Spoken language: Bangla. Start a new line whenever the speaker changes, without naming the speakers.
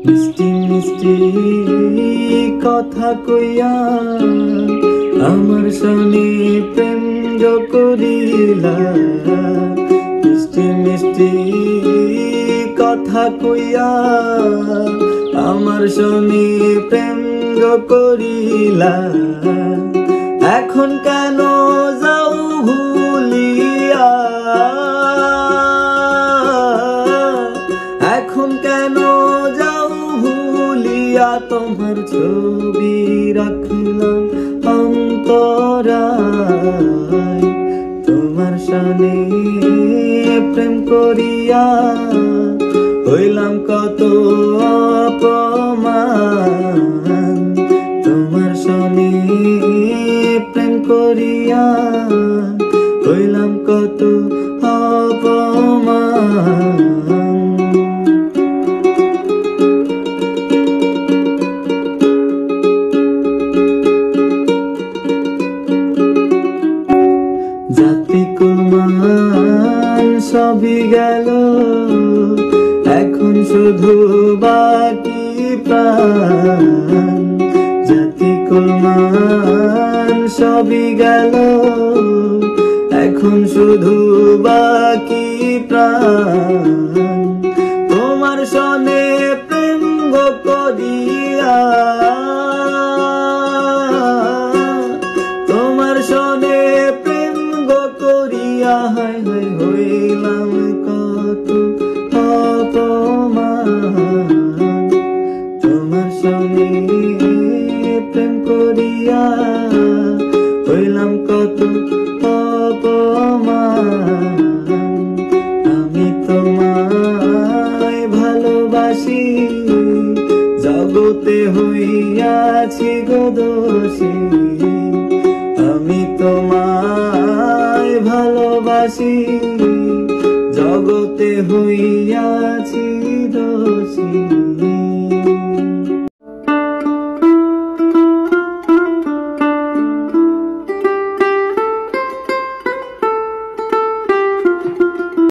মিষ্টি মিষ্টি কথা কইয়া আমার সনে প্রেম করিলা। মিষ্টি মিষ্টি কথা কইয়া আমার সনে প্রেম করিলা। এখন কেন যাও ভুলিয়া, এখন কেন যাও ভুলিয়া, তোমার ছবি রাখলাম অন্তরায়। তোমার সনে প্রেম করিয়া হইলাম কত অপমান। তোমার সনে প্রেম করিয়া হইলাম কত অপমান। জাতি কুলমান সবই গেল, এখন শুধু বাকি প্রাণ। জাতি কুলমান সবই গেল, এখন শুধু বাকি প্রাণ। তোমার সনে প্রেম করিয়া, তোমার সনে প্রেম করিয়া হায় হায় হইলাম কত অপমান। তোমার সনে প্রেম করিয়া হইলাম কত অপমান। আমি তোমায় ভালোবাসি, জগতে হইয়াছি গো দোষী। আমি তোমায় ভালোবাসি, জগতে হইয়াছি দোষী।